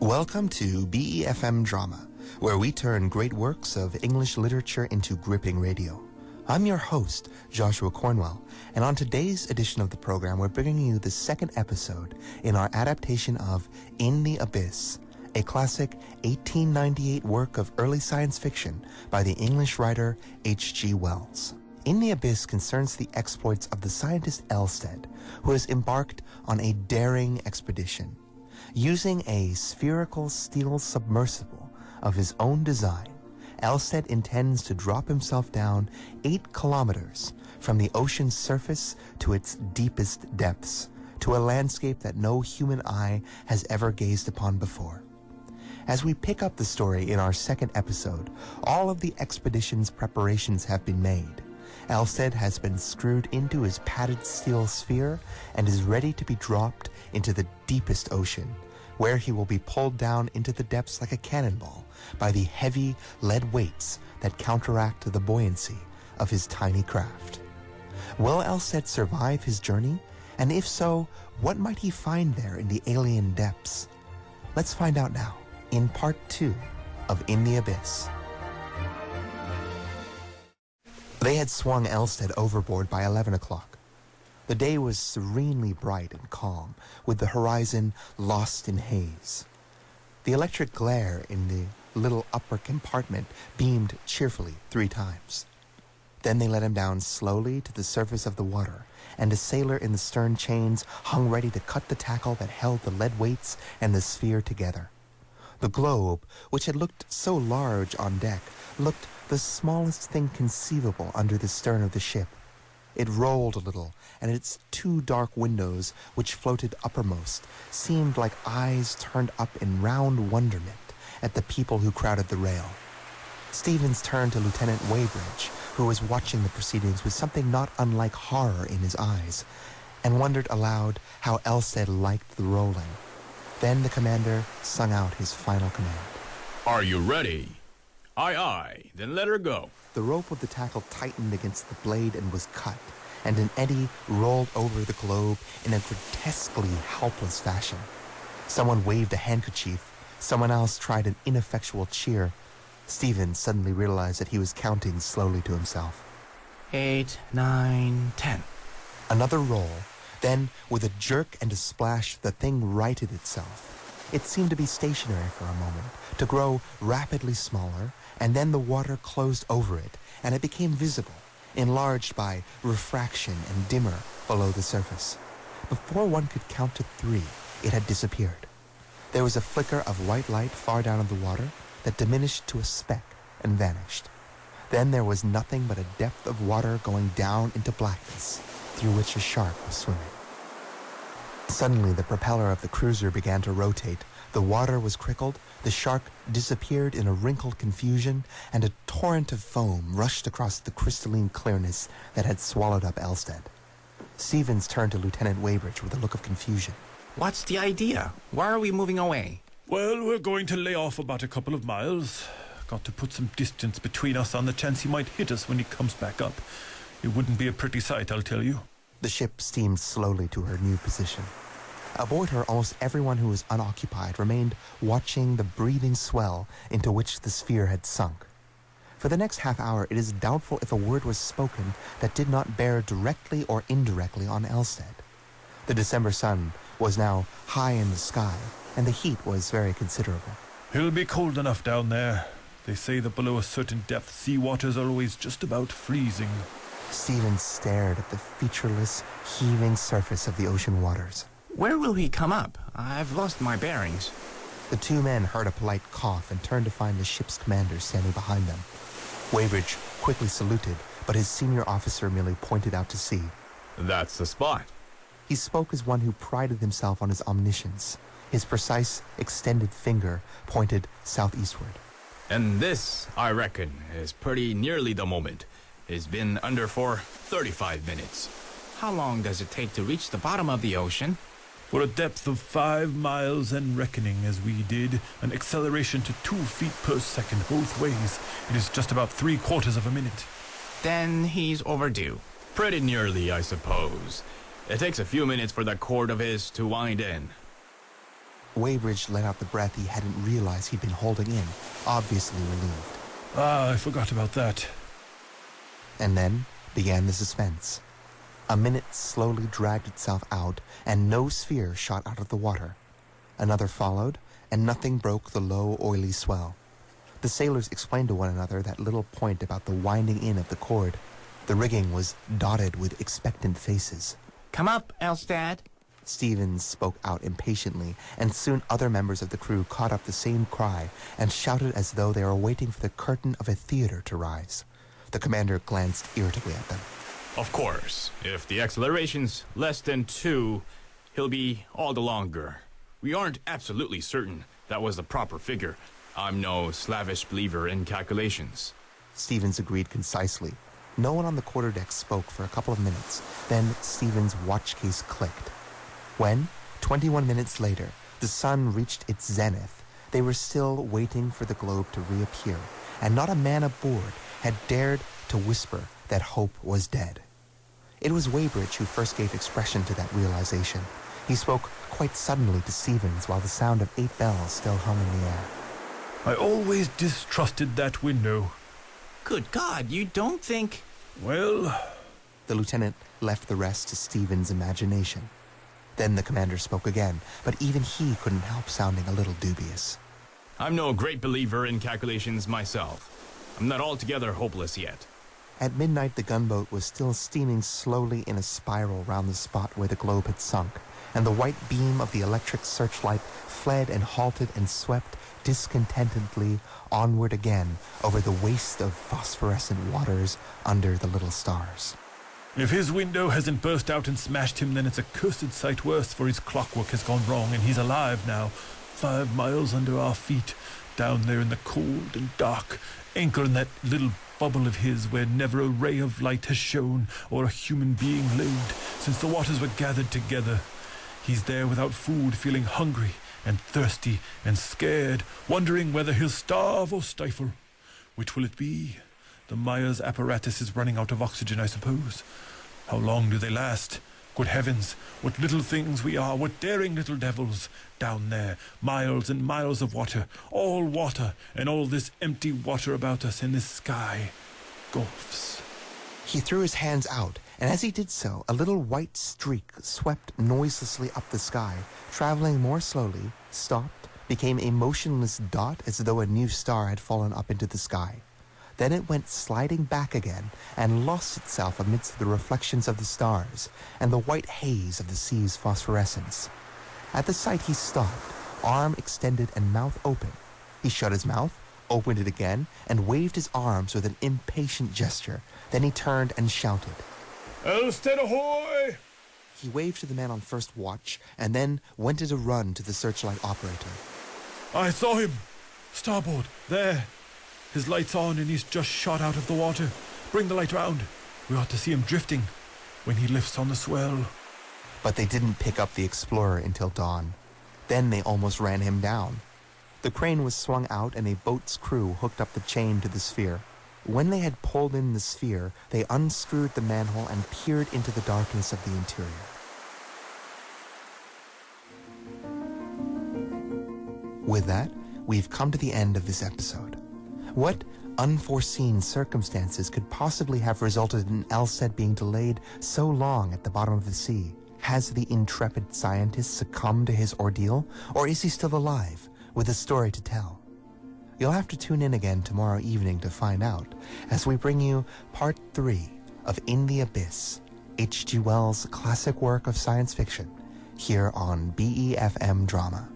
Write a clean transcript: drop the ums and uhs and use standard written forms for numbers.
Welcome to BeFM Drama, where we turn great works of English literature into gripping radio. I'm your host, Joshua Cornwell, and on today's edition of the program, we're bringing you the second episode in our adaptation of In the Abyss, a classic 1898 work of early science fiction by the English writer H.G. Wells. In the Abyss concerns the exploits of the scientist Elstead, who has embarked on a daring expedition. Using a spherical steel submersible of his own design, Elstead intends to drop himself down 8 kilometers from the ocean's surface to its deepest depths, to a landscape that no human eye has ever gazed upon before. As we pick up the story in our second episode, all of the expedition's preparations have been made. Elstead has been screwed into his padded steel sphere and is ready to be dropped into the deepest ocean, where he will be pulled down into the depths like a cannonball by the heavy lead weights that counteract the buoyancy of his tiny craft. Will Elstead survive his journey? And if so, what might he find there in the alien depths? Let's find out now in part 2 of In the Abyss. They had swung Elstead overboard by 11 o'clock. The day was serenely bright and calm, with the horizon lost in haze. The electric glare in the little upper compartment beamed cheerfully 3 times. Then they let him down slowly to the surface of the water, and a sailor in the stern chains hung ready to cut the tackle that held the lead weights and the sphere together. The globe, which had looked so large on deck, looked the smallest thing conceivable under the stern of the ship. It rolled a little, and its 2 dark windows, which floated uppermost, seemed like eyes turned up in round wonderment at the people who crowded the rail. Stevens turned to Lieutenant Weybridge, who was watching the proceedings with something not unlike horror in his eyes, and wondered aloud how Elstead liked the rolling. Then the commander sung out his final command. "Are you ready?" "Aye, aye. Then let her go." The rope of the tackle tightened against the blade and was cut, and an eddy rolled over the globe in a grotesquely helpless fashion. Someone waved a handkerchief. Someone else tried an ineffectual cheer. Stephen suddenly realized that he was counting slowly to himself. 8, 9, 10. Another roll. Then, with a jerk and a splash, the thing righted itself. It seemed to be stationary for a moment, to grow rapidly smaller, and then the water closed over it, and it became visible, enlarged by refraction and dimmer below the surface. Before one could count to 3, it had disappeared. There was a flicker of white light far down in the water that diminished to a speck and vanished. Then there was nothing but a depth of water going down into blackness, through which a shark was swimming. Suddenly, the propeller of the cruiser began to rotate. The water was crickled, the shark disappeared in a wrinkled confusion, and a torrent of foam rushed across the crystalline clearness that had swallowed up Elstead. Stevens turned to Lieutenant Weybridge with a look of confusion. What's the idea? Why are we moving away? "Well, we're going to lay off about a couple of miles. Got to put some distance between us on the chance he might hit us when he comes back up. It wouldn't be a pretty sight, I'll tell you." The ship steamed slowly to her new position. Aboard her, almost everyone who was unoccupied remained watching the breathing swell into which the sphere had sunk. For the next half hour, it is doubtful if a word was spoken that did not bear directly or indirectly on Elstead. The December sun was now high in the sky, and the heat was very considerable. "It'll be cold enough down there. They say that below a certain depth, sea water's always just about freezing." Stephen stared at the featureless, heaving surface of the ocean waters. Where will we come up? I've lost my bearings. The 2 men heard a polite cough and turned to find the ship's commander standing behind them. Weybridge quickly saluted, but his senior officer merely pointed out to sea. "That's the spot." He spoke as one who prided himself on his omniscience. His precise, extended finger pointed southeastward. "And this, I reckon, is pretty nearly the moment. It's been under for 35 minutes. How long does it take to reach the bottom of the ocean? For a depth of 5 miles and reckoning as we did, an acceleration to 2 feet per second both ways, it is just about 3/4 of a minute." Then he's overdue. Pretty nearly, I suppose. It takes a few minutes for that cord of his to wind in. Weybridge let out the breath he hadn't realized he'd been holding in, obviously relieved. I forgot about that. And then began the suspense. A minute slowly dragged itself out, and no sphere shot out of the water. Another followed, and nothing broke the low, oily swell. The sailors explained to one another that little point about the winding in of the cord. The rigging was dotted with expectant faces. Come up, Elstead. Stevens spoke out impatiently, and soon other members of the crew caught up the same cry and shouted as though they were waiting for the curtain of a theater to rise. The commander glanced irritably at them. Of course, if the acceleration's less than 2, he'll be all the longer. We aren't absolutely certain that was the proper figure. I'm no slavish believer in calculations. Stevens agreed concisely. No one on the quarterdeck spoke for a couple of minutes. Then Stevens' watch case clicked. When, 21 minutes later, the sun reached its zenith, they were still waiting for the globe to reappear, and not a man aboard had dared to whisper that hope was dead. It was Weybridge who first gave expression to that realization. He spoke quite suddenly to Stevens while the sound of 8 bells still hung in the air. I always distrusted that window. Good God, you don't think... Well... The lieutenant left the rest to Stevens' imagination. Then the commander spoke again, but even he couldn't help sounding a little dubious. I'm no great believer in calculations myself. I'm not altogether hopeless yet. At midnight, the gunboat was still steaming slowly in a spiral round the spot where the globe had sunk, and the white beam of the electric searchlight fled and halted and swept discontentedly onward again over the waste of phosphorescent waters under the little stars. If his window hasn't burst out and smashed him, then it's a cursed sight worse, for his clockwork has gone wrong, and he's alive now, 5 miles under our feet, down there in the cold and dark, anchored in that little bubble of his where never a ray of light has shone or a human being lived since the waters were gathered together. He's there without food, feeling hungry and thirsty and scared, wondering whether he'll starve or stifle. Which will it be? The Myers apparatus is running out of oxygen, I suppose. How long do they last? Good heavens, what little things we are, what daring little devils. Down there, miles and miles of water, and all this empty water about us in this sky. Gulfs. He threw his hands out, and as he did so, a little white streak swept noiselessly up the sky, traveling more slowly, stopped, became a motionless dot as though a new star had fallen up into the sky. Then it went sliding back again and lost itself amidst the reflections of the stars and the white haze of the sea's phosphorescence. At the sight he stopped, arm extended and mouth open. He shut his mouth, opened it again, and waved his arms with an impatient gesture. Then he turned and shouted, Elstead ahoy! He waved to the man on first watch and then went at a run to the searchlight operator. I saw him! Starboard, there! His light's on and he's just shot out of the water. Bring the light round. We ought to see him drifting when he lifts on the swell. But they didn't pick up the explorer until dawn. Then they almost ran him down. The crane was swung out and a boat's crew hooked up the chain to the sphere. When they had pulled in the sphere, they unscrewed the manhole and peered into the darkness of the interior. With that, we've come to the end of this episode. What unforeseen circumstances could possibly have resulted in Elstead being delayed so long at the bottom of the sea? Has the intrepid scientist succumbed to his ordeal, or is he still alive, with a story to tell? You'll have to tune in again tomorrow evening to find out, as we bring you Part 3 of In the Abyss, H.G. Wells' classic work of science fiction, here on BeFM Drama.